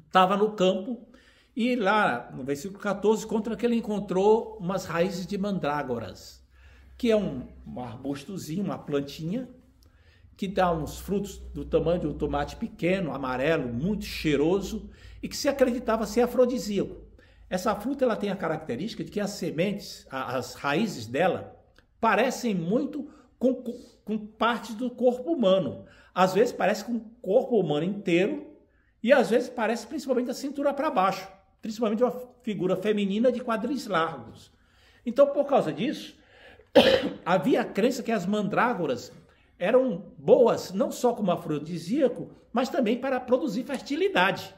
Speaker 1: estava no campo. E lá no versículo 14, conta que ele encontrou umas raízes de mandrágoras, que é um arbustozinho, uma plantinha, que dá uns frutos do tamanho de um tomate pequeno, amarelo, muito cheiroso, e que se acreditava ser afrodisíaco. Essa fruta ela tem a característica de que as sementes, as raízes dela, parecem muito com partes do corpo humano. Às vezes parece com o corpo humano inteiro, e às vezes parece principalmente da cintura para baixo, principalmente uma figura feminina de quadris largos. Então, por causa disso, havia a crença que as mandrágoras eram boas, não só como afrodisíaco, mas também para produzir fertilidade.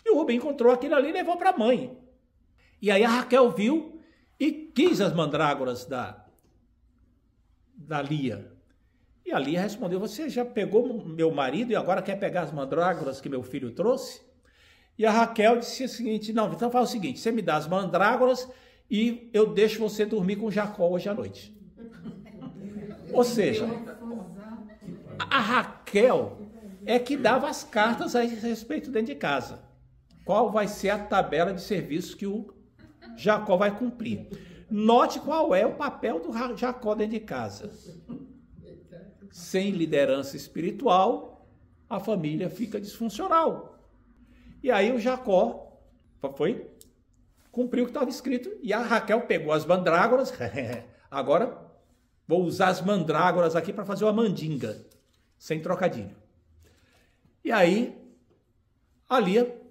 Speaker 1: E o Rubem encontrou aquilo ali e levou para a mãe. E aí a Raquel viu e quis as mandrágoras da Lia. E a Lia respondeu, você já pegou meu marido e agora quer pegar as mandrágoras que meu filho trouxe? E a Raquel disse o seguinte, não, então faz o seguinte, você me dá as mandrágoras e eu deixo você dormir com Jacó hoje à noite. Ou seja, a Raquel é que dava as cartas a esse respeito dentro de casa. Qual vai ser a tabela de serviço que o Jacó vai cumprir. Note qual é o papel do Jacó dentro de casa. Sem liderança espiritual, a família fica disfuncional. E aí o Jacó cumpriu o que estava escrito. E a Raquel pegou as mandrágoras. Agora vou usar as mandrágoras aqui para fazer uma mandinga. Sem trocadilho. E aí a Lia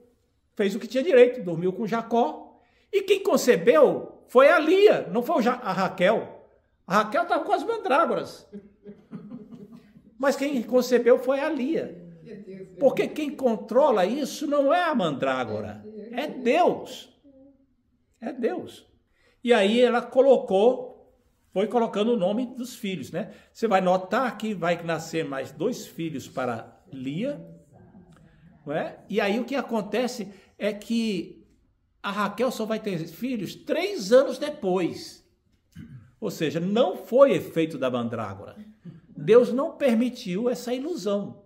Speaker 1: fez o que tinha direito. Dormiu com Jacó. E quem concebeu foi a Lia, não foi a Raquel. A Raquel estava com as mandrágoras. Mas quem concebeu foi a Lia. Porque quem controla isso não é a mandrágora, é Deus. É Deus. E aí ela foi colocando o nome dos filhos, né? Você vai notar que vai nascer mais 2 filhos para Lia, não é? E aí o que acontece é que a Raquel só vai ter filhos 3 anos depois. Ou seja, não foi efeito da mandrágora. Deus não permitiu essa ilusão.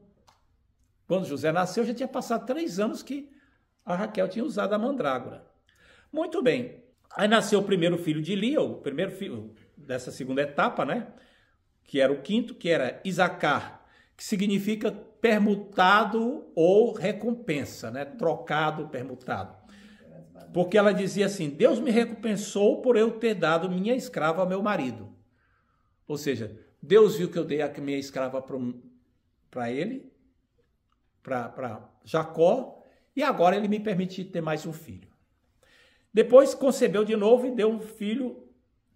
Speaker 1: Quando José nasceu, já tinha passado 3 anos que a Raquel tinha usado a mandrágora. Muito bem. Aí nasceu o primeiro filho de Lia, o primeiro filho dessa segunda etapa, né? Que era o quinto, que era Isacar, que significa permutado ou recompensa, né? Trocado, permutado. Porque ela dizia assim, Deus me recompensou por eu ter dado minha escrava ao meu marido. Ou seja, Deus viu que eu dei a minha escrava para ele, para Jacó, e agora ele me permitiu ter mais um filho. Depois concebeu de novo e deu um filho,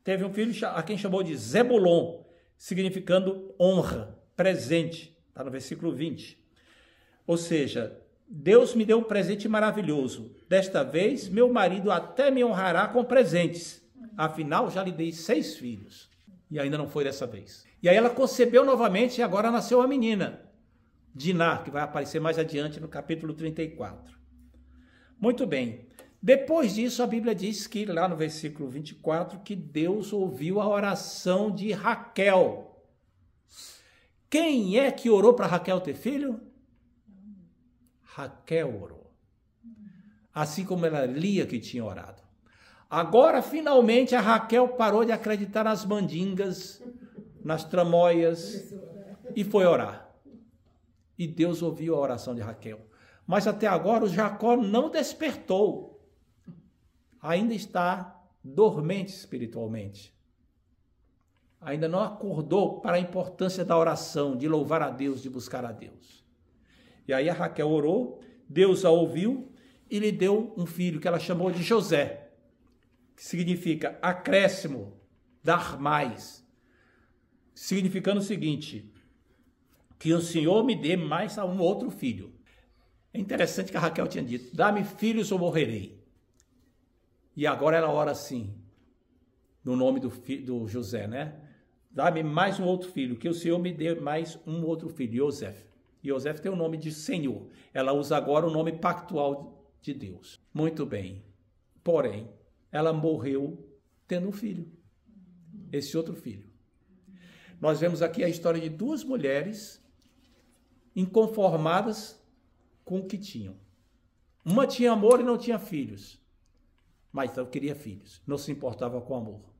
Speaker 1: teve um filho a quem chamou de Zebulon, significando honra, presente, está no versículo 20. Ou seja, Deus me deu um presente maravilhoso. Desta vez, meu marido até me honrará com presentes. Afinal, já lhe dei 6 filhos. E ainda não foi dessa vez. E aí ela concebeu novamente e agora nasceu a menina, Diná, que vai aparecer mais adiante no capítulo 34. Muito bem. Depois disso, a Bíblia diz que, lá no versículo 24, que Deus ouviu a oração de Raquel. Quem é que orou para Raquel ter filho? Raquel orou. Assim como era Lia que tinha orado. Agora, finalmente, a Raquel parou de acreditar nas mandingas, nas tramóias, e foi orar. E Deus ouviu a oração de Raquel. Mas até agora o Jacó não despertou. Ainda está dormente espiritualmente. Ainda não acordou para a importância da oração, de louvar a Deus, de buscar a Deus. E aí a Raquel orou, Deus a ouviu e lhe deu um filho que ela chamou de José, que significa acréscimo, dar mais. Significando o seguinte, que o Senhor me dê mais um outro filho. É interessante que a Raquel tinha dito, dá-me filhos ou morrerei. E agora ela ora assim, no nome do José, né? Dá-me mais um outro filho, que o Senhor me dê mais um outro filho, Yosef. Yosef tem o nome de Senhor. Ela usa agora o nome pactual de Deus. Muito bem. Porém, ela morreu tendo um filho. Esse outro filho. Nós vemos aqui a história de duas mulheres inconformadas com o que tinham. Uma tinha amor e não tinha filhos. Mas ela queria filhos, não se importava com amor.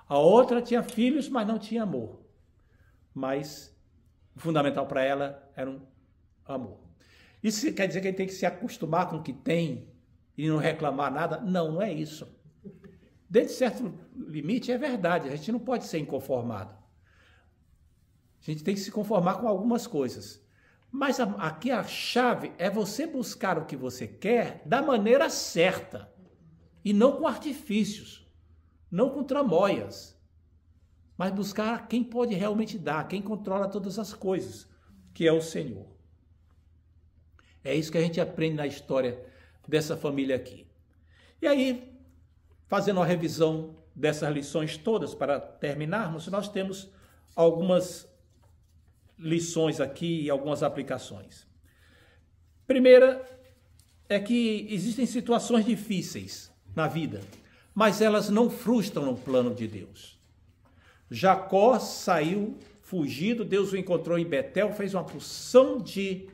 Speaker 1: A outra tinha filhos, mas não tinha amor. Mas o fundamental para ela era um amor. Isso quer dizer que a gente tem que se acostumar com o que tem e não reclamar nada? Não, não é isso. Dentro de certo limite é verdade, a gente não pode ser inconformado. A gente tem que se conformar com algumas coisas. Mas aqui a chave é você buscar o que você quer da maneira certa. E não com artifícios, não com tramóias, mas buscar quem pode realmente dar, quem controla todas as coisas, que é o Senhor. É isso que a gente aprende na história dessa família aqui. E aí, fazendo uma revisão dessas lições todas, para terminarmos, nós temos algumas lições aqui e algumas aplicações. Primeira é que existem situações difíceis na vida, mas elas não frustram o plano de Deus. Jacó saiu fugido, Deus o encontrou em Betel, fez uma porção de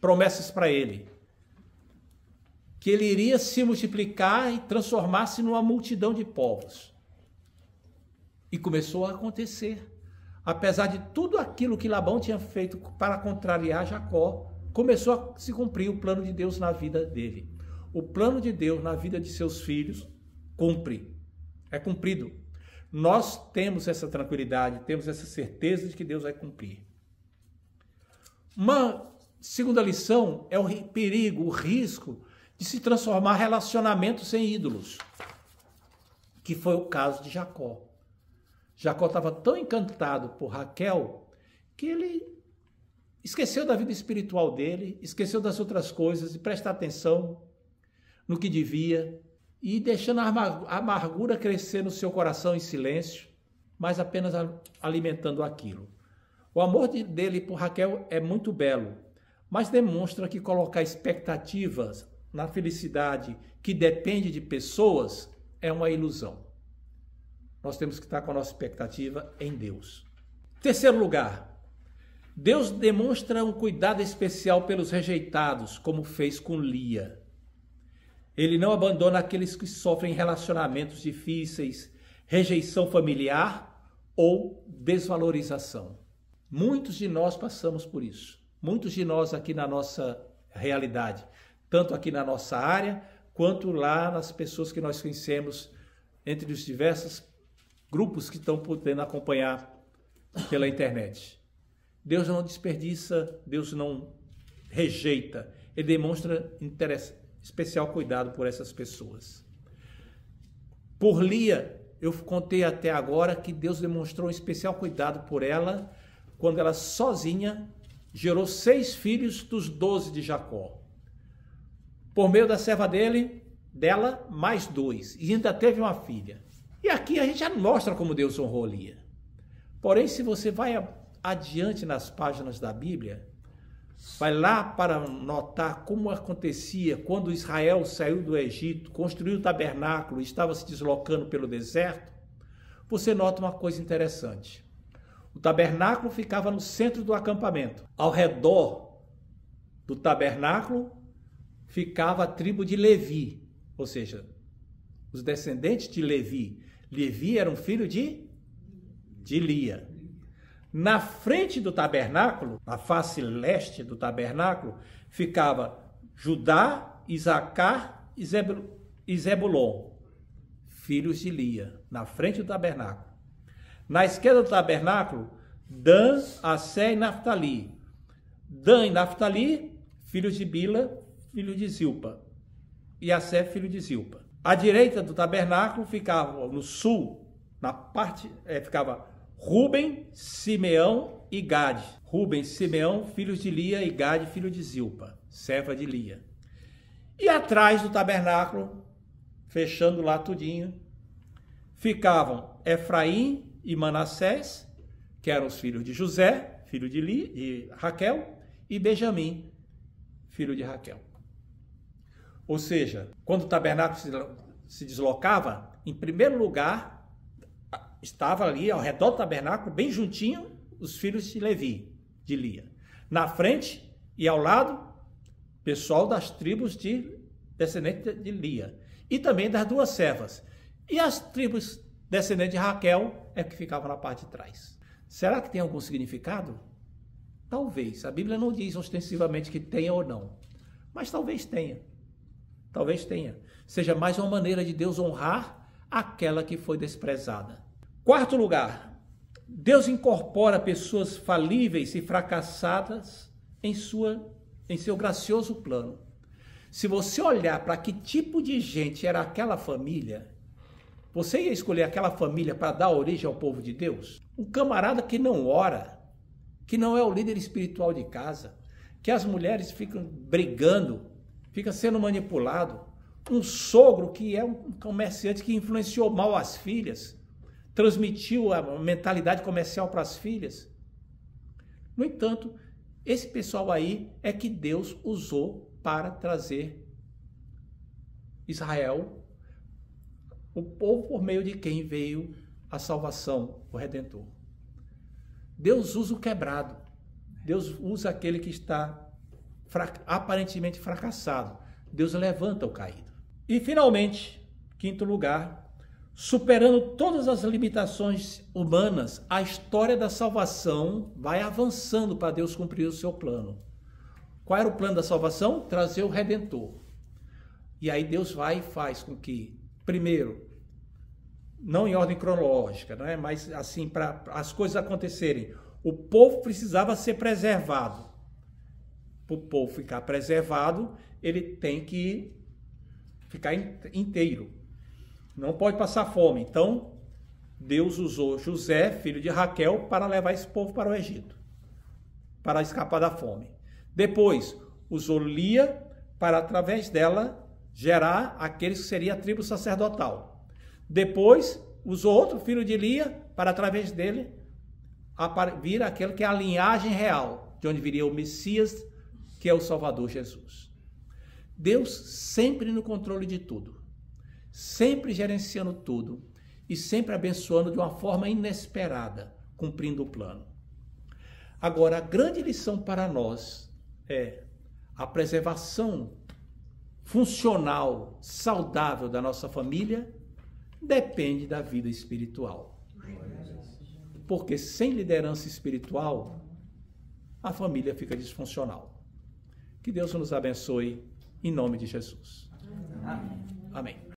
Speaker 1: promessas para ele, que ele iria se multiplicar e transformar-se numa multidão de povos. E começou a acontecer. Apesar de tudo aquilo que Labão tinha feito para contrariar Jacó, começou a se cumprir o plano de Deus na vida dele. O plano de Deus na vida de seus filhos é cumprido. Nós temos essa tranquilidade, temos essa certeza de que Deus vai cumprir. Uma segunda lição é o perigo, o risco de se transformar relacionamentos em ídolos, que foi o caso de Jacó. Jacó estava tão encantado por Raquel que ele esqueceu da vida espiritual dele, esqueceu das outras coisas e prestar atenção no que devia e deixando a amargura crescer no seu coração em silêncio, mas apenas alimentando aquilo. O amor dele por Raquel é muito belo, mas demonstra que colocar expectativas na felicidade que depende de pessoas é uma ilusão. Nós temos que estar com a nossa expectativa em Deus. Terceiro lugar, Deus demonstra um cuidado especial pelos rejeitados, como fez com Lia. Ele não abandona aqueles que sofrem relacionamentos difíceis, rejeição familiar ou desvalorização. Muitos de nós passamos por isso. Muitos de nós aqui na nossa realidade, tanto aqui na nossa área, quanto lá nas pessoas que nós conhecemos, entre os diversos grupos que estão podendo acompanhar pela internet. Deus não desperdiça, Deus não rejeita, Ele demonstra especial cuidado por essas pessoas. Por Lia, eu contei até agora que Deus demonstrou um especial cuidado por ela quando ela sozinha gerou 6 filhos dos 12 de Jacó. Por meio da serva dela, mais 2. E ainda teve uma filha. E aqui a gente já mostra como Deus honrou Lia. Porém, se você vai adiante nas páginas da Bíblia, vai lá para notar como acontecia quando Israel saiu do Egito, construiu o tabernáculo e estava se deslocando pelo deserto, você nota uma coisa interessante. O tabernáculo ficava no centro do acampamento. Ao redor do tabernáculo ficava a tribo de Levi, ou seja, os descendentes de Levi. Levi era um filho de Lia. Na frente do tabernáculo, na face leste do tabernáculo, ficava Judá, Isacar e Zebulon, filhos de Lia, na frente do tabernáculo. Na esquerda do tabernáculo, Dan, Assé e Naftali. Dan e Naftali, filhos de Bila, filho de Zilpa. E Assé, filho de Zilpa. À direita do tabernáculo ficava, no sul, na parte, ficava Ruben, Simeão e Gade. Ruben, Simeão, filhos de Lia, e Gade, filho de Zilpa, serva de Lia. E atrás do tabernáculo, fechando lá tudinho, ficavam Efraim e Manassés, que eram os filhos de José, filho de Raquel, e Benjamim, filho de Raquel. Ou seja, quando o tabernáculo se deslocava, em primeiro lugar, estava ali ao redor do tabernáculo, bem juntinho, os filhos de Levi, de Lia. Na frente e ao lado, pessoal das tribos de descendentes de Lia. E também das duas servas. E as tribos descendentes de Raquel é que ficavam na parte de trás. Será que tem algum significado? Talvez. A Bíblia não diz ostensivamente que tenha ou não. Mas talvez tenha. Talvez tenha. Seja mais uma maneira de Deus honrar aquela que foi desprezada. Quarto lugar, Deus incorpora pessoas falíveis e fracassadas em seu gracioso plano. Se você olhar para que tipo de gente era aquela família, você ia escolher aquela família para dar origem ao povo de Deus? Um camarada que não ora, que não é o líder espiritual de casa, que as mulheres ficam brigando, fica sendo manipulado, um sogro que é um comerciante que influenciou mal as filhas, transmitiu a mentalidade comercial para as filhas. No entanto, esse pessoal aí é que Deus usou para trazer Israel, o povo por meio de quem veio a salvação, o Redentor. Deus usa o quebrado. Deus usa aquele que está aparentemente fracassado. Deus levanta o caído. E finalmente, quinto lugar, superando todas as limitações humanas, a história da salvação vai avançando para Deus cumprir o seu plano. Qual era o plano da salvação? Trazer o Redentor. E aí Deus vai e faz com que, primeiro, não em ordem cronológica, não é? Mas assim, para as coisas acontecerem, o povo precisava ser preservado. Para o povo ficar preservado, ele tem que ficar inteiro. Não pode passar fome. Então, Deus usou José, filho de Raquel, para levar esse povo para o Egito, para escapar da fome. Depois, usou Lia para, através dela, gerar aqueles que seria a tribo sacerdotal. Depois, usou outro filho de Lia para, através dele, vir aquele que é a linhagem real, de onde viria o Messias, que é o Salvador Jesus. Deus sempre no controle de tudo, sempre gerenciando tudo e sempre abençoando de uma forma inesperada, cumprindo o plano. Agora, a grande lição para nós é a preservação funcional, saudável da nossa família depende da vida espiritual. Porque sem liderança espiritual, a família fica disfuncional. Que Deus nos abençoe em nome de Jesus. Amém. Amém.